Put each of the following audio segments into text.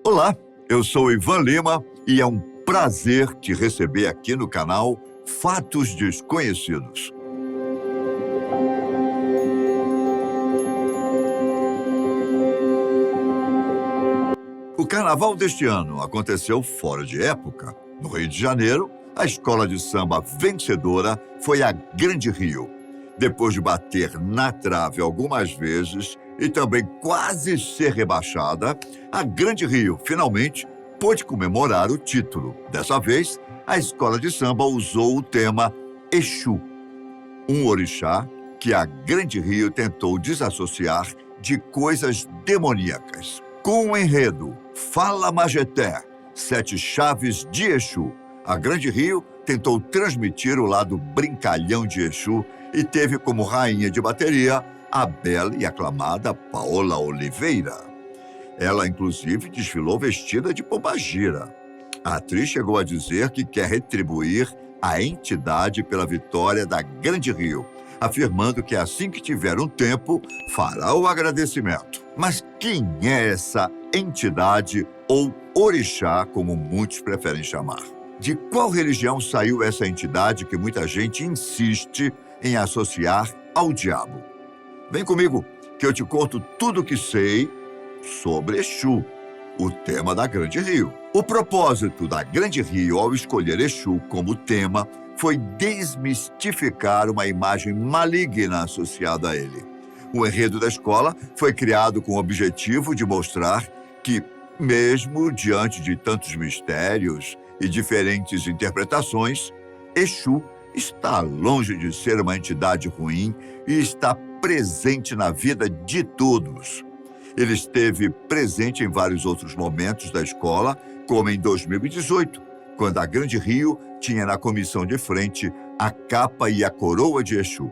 Olá, eu sou Ivan Lima e é um prazer te receber aqui no canal Fatos Desconhecidos. O carnaval deste ano aconteceu fora de época. No Rio de Janeiro, a escola de samba vencedora foi a Grande Rio. Depois de bater na trave algumas vezes e também quase ser rebaixada, a Grande Rio finalmente pôde comemorar o título. Dessa vez, a escola de samba usou o tema Exu, um orixá que a Grande Rio tentou desassociar de coisas demoníacas. Com o enredo Fala Majeté, 7 chaves de Exu, a Grande Rio tentou transmitir o lado brincalhão de Exu e teve como rainha de bateria a bela e aclamada Paola Oliveira. Ela, inclusive, desfilou vestida de pombagira. A atriz chegou a dizer que quer retribuir a entidade pela vitória da Grande Rio, afirmando que assim que tiver um tempo, fará o agradecimento. Mas quem é essa entidade ou orixá, como muitos preferem chamar? De qual religião saiu essa entidade que muita gente insiste em associar ao diabo? Vem comigo, que eu te conto tudo o que sei sobre Exu, o tema da Grande Rio. O propósito da Grande Rio ao escolher Exu como tema foi desmistificar uma imagem maligna associada a ele. O enredo da escola foi criado com o objetivo de mostrar que, mesmo diante de tantos mistérios e diferentes interpretações, Exu está longe de ser uma entidade ruim e está presente na vida de todos. Ele esteve presente em vários outros momentos da escola, como em 2018, quando a Grande Rio tinha na comissão de frente a capa e a coroa de Exu.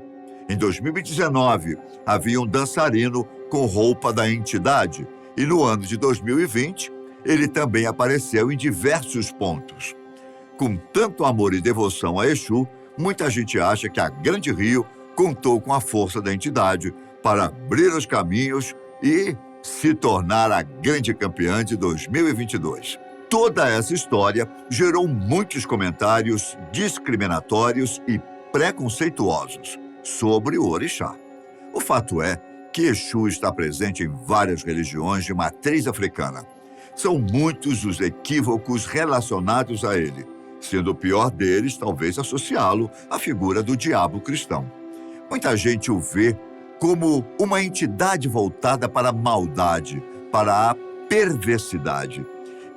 Em 2019, havia um dançarino com roupa da entidade e no ano de 2020, ele também apareceu em diversos pontos. Com tanto amor e devoção a Exu, muita gente acha que a Grande Rio contou com a força da entidade para abrir os caminhos e se tornar a grande campeã de 2022. Toda essa história gerou muitos comentários discriminatórios e preconceituosos sobre o orixá. O fato é que Exu está presente em várias religiões de matriz africana. São muitos os equívocos relacionados a ele, sendo o pior deles talvez associá-lo à figura do diabo cristão. Muita gente o vê como uma entidade voltada para a maldade, para a perversidade,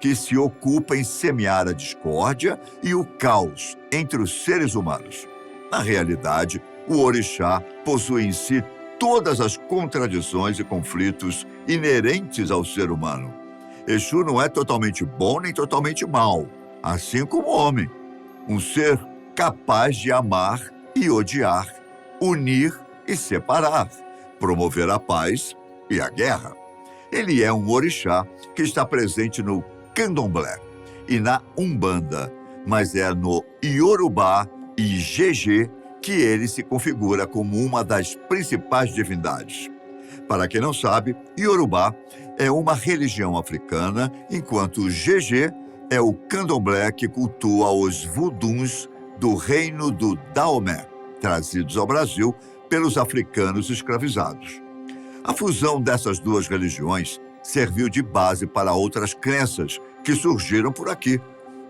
que se ocupa em semear a discórdia e o caos entre os seres humanos. Na realidade, o orixá possui em si todas as contradições e conflitos inerentes ao ser humano. Exu não é totalmente bom nem totalmente mau, assim como o homem. Um ser capaz de amar e odiar, unir e separar, promover a paz e a guerra. Ele é um orixá que está presente no Candomblé e na Umbanda, mas é no Iorubá e Gegé que ele se configura como uma das principais divindades. Para quem não sabe, Iorubá é uma religião africana, enquanto o Gegé é o Candomblé que cultua os vuduns do reino do Daomé, trazidos ao Brasil pelos africanos escravizados. A fusão dessas duas religiões serviu de base para outras crenças que surgiram por aqui,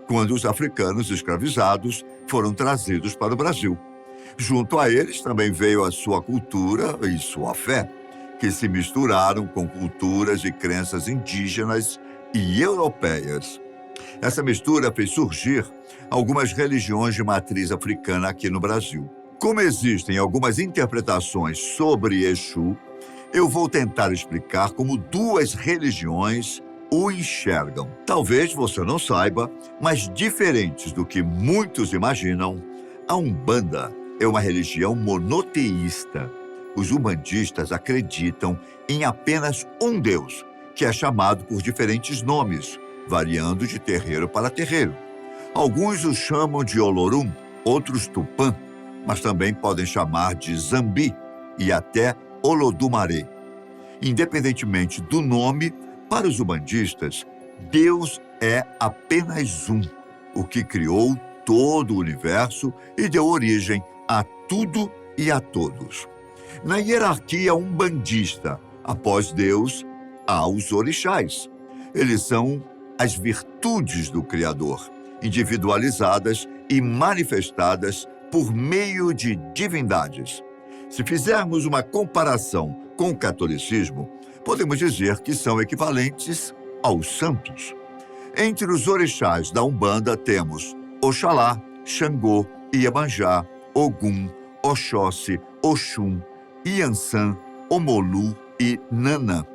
quando os africanos escravizados foram trazidos para o Brasil. Junto a eles também veio a sua cultura e sua fé, que se misturaram com culturas e crenças indígenas e europeias. Essa mistura fez surgir algumas religiões de matriz africana aqui no Brasil. Como existem algumas interpretações sobre Exu, eu vou tentar explicar como duas religiões o enxergam. Talvez você não saiba, mas diferentes do que muitos imaginam, a Umbanda é uma religião monoteísta. Os umbandistas acreditam em apenas um Deus, que é chamado por diferentes nomes, variando de terreiro para terreiro. Alguns o chamam de Olorum, outros Tupã, mas também podem chamar de Zambi e até Olodumare. Independentemente do nome, para os umbandistas, Deus é apenas um, o que criou todo o universo e deu origem a tudo e a todos. Na hierarquia umbandista, após Deus, há os orixás. Eles são as virtudes do Criador, individualizadas e manifestadas por meio de divindades. Se fizermos uma comparação com o catolicismo, podemos dizer que são equivalentes aos santos. Entre os orixás da Umbanda temos Oxalá, Xangô, Iemanjá, Ogum, Oxóssi, Oxum, Iansã, Omolu e Nanã.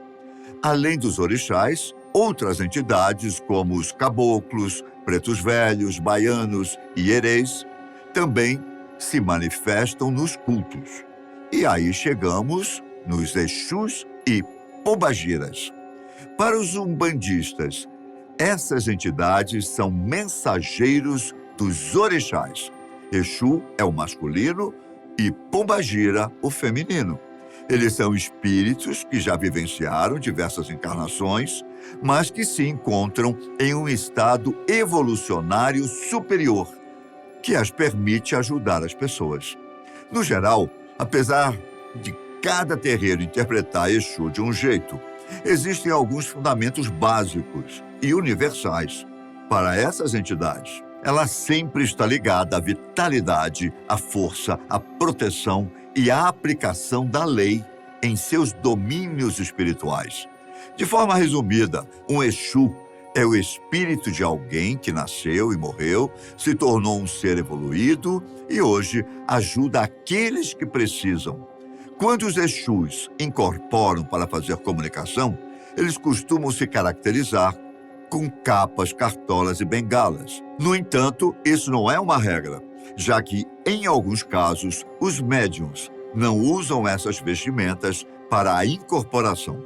Além dos orixás, outras entidades como os caboclos, pretos velhos, baianos e herês também se manifestam nos cultos. E aí chegamos nos Exus e Pombagiras. Para os umbandistas, essas entidades são mensageiros dos orixás. Exu é o masculino e Pombagira o feminino. Eles são espíritos que já vivenciaram diversas encarnações, mas que se encontram em um estado evolucionário superior, que as permite ajudar as pessoas. No geral, apesar de cada terreiro interpretar Exu de um jeito, existem alguns fundamentos básicos e universais para essas entidades. Ela sempre está ligada à vitalidade, à força, à proteção e à aplicação da lei em seus domínios espirituais. De forma resumida, um Exu é o espírito de alguém que nasceu e morreu, se tornou um ser evoluído e hoje ajuda aqueles que precisam. Quando os Exus incorporam para fazer comunicação, eles costumam se caracterizar com capas, cartolas e bengalas. No entanto, isso não é uma regra, já que, em alguns casos, os médiuns não usam essas vestimentas para a incorporação.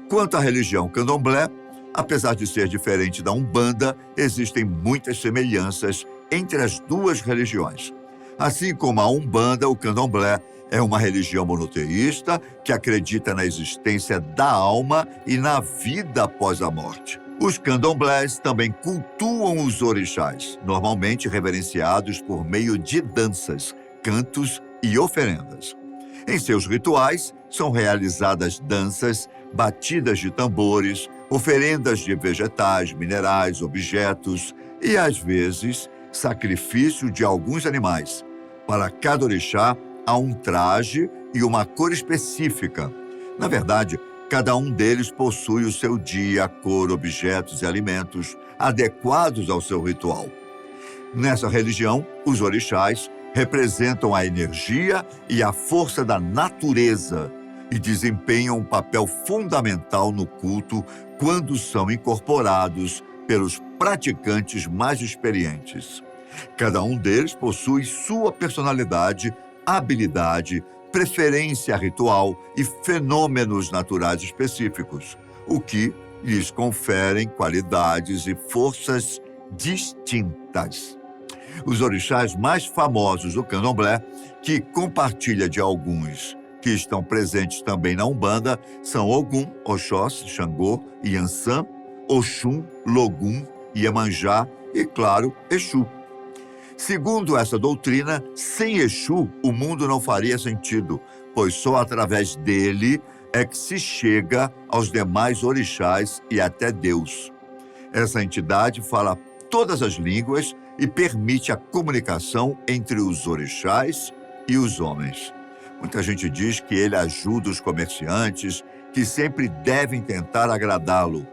Quanto à religião candomblé, apesar de ser diferente da Umbanda, existem muitas semelhanças entre as duas religiões. Assim como a Umbanda, o candomblé é uma religião monoteísta que acredita na existência da alma e na vida após a morte. Os candomblés também cultuam os orixás, normalmente reverenciados por meio de danças, cantos e oferendas. Em seus rituais, são realizadas danças, batidas de tambores, oferendas de vegetais, minerais, objetos e, às vezes, sacrifício de alguns animais. Para cada orixá, há um traje e uma cor específica. Na verdade, cada um deles possui o seu dia, cor, objetos e alimentos adequados ao seu ritual. Nessa religião, os orixás representam a energia e a força da natureza e desempenham um papel fundamental no culto quando são incorporados pelos praticantes mais experientes. Cada um deles possui sua personalidade, habilidade, preferência ritual e fenômenos naturais específicos, o que lhes conferem qualidades e forças distintas. Os orixás mais famosos do candomblé, que compartilha de alguns que estão presentes também na Umbanda, são Ogum, Oxóssi, Xangô, Iansã, Oxum, Logum, Iemanjá e, claro, Exu. Segundo essa doutrina, sem Exu, o mundo não faria sentido, pois só através dele é que se chega aos demais orixás e até Deus. Essa entidade fala todas as línguas e permite a comunicação entre os orixás e os homens. Muita gente diz que ele ajuda os comerciantes, que sempre devem tentar agradá-lo.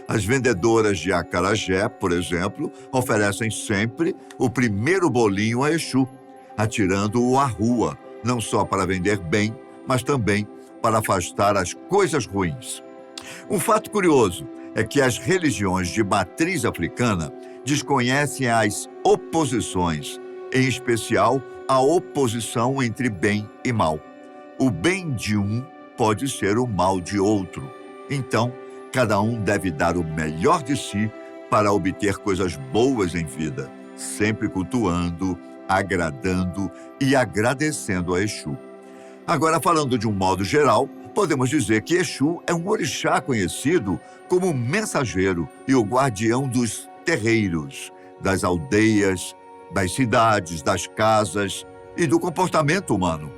As vendedoras de acarajé, por exemplo, oferecem sempre o primeiro bolinho a Exu, atirando-o à rua, não só para vender bem, mas também para afastar as coisas ruins. Um fato curioso é que as religiões de matriz africana desconhecem as oposições, em especial a oposição entre bem e mal. O bem de um pode ser o mal de outro. Então, cada um deve dar o melhor de si para obter coisas boas em vida, sempre cultuando, agradando e agradecendo a Exu. Agora, falando de um modo geral, Podemos dizer que Exu é um orixá conhecido como o mensageiro e o guardião dos terreiros, das aldeias, das cidades, das casas e do comportamento humano.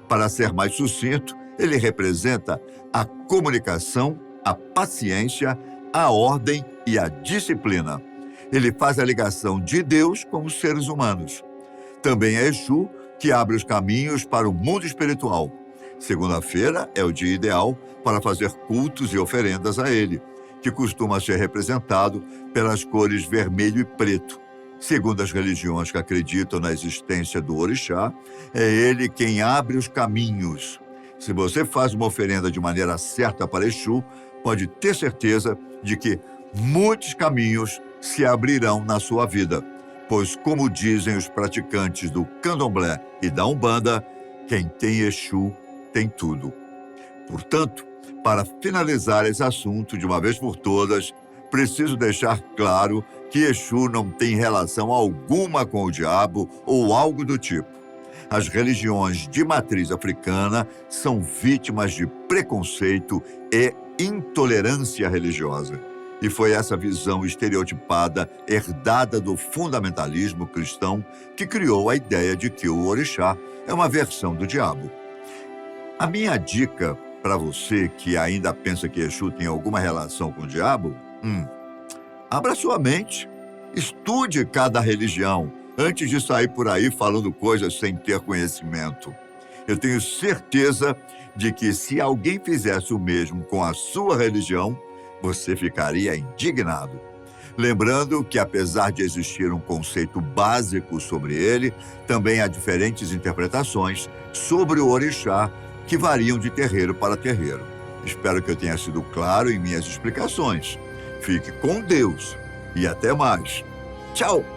Para ser mais sucinto, ele representa a comunicação, a paciência, a ordem e a disciplina. Ele faz a ligação de Deus com os seres humanos. Também é Exu que abre os caminhos para o mundo espiritual. Segunda-feira é o dia ideal para fazer cultos e oferendas a ele, que costuma ser representado pelas cores vermelho e preto. Segundo as religiões que acreditam na existência do orixá, é ele quem abre os caminhos. Se você faz uma oferenda de maneira certa para Exu, pode ter certeza de que muitos caminhos se abrirão na sua vida. Pois, como dizem os praticantes do Candomblé e da Umbanda, quem tem Exu tem tudo. Portanto, para finalizar esse assunto de uma vez por todas, preciso deixar claro que Exu não tem relação alguma com o diabo ou algo do tipo. As religiões de matriz africana são vítimas de preconceito e intolerância religiosa. E foi essa visão estereotipada, herdada do fundamentalismo cristão, que criou a ideia de que o orixá é uma versão do diabo. A minha dica para você que ainda pensa que Exu tem alguma relação com o diabo, abra sua mente, estude cada religião antes de sair por aí falando coisas sem ter conhecimento. Eu tenho certeza de que se alguém fizesse o mesmo com a sua religião, você ficaria indignado. Lembrando que, apesar de existir um conceito básico sobre ele, também há diferentes interpretações sobre o orixá que variam de terreiro para terreiro. Espero que eu tenha sido claro em minhas explicações. Fique com Deus e até mais. Tchau!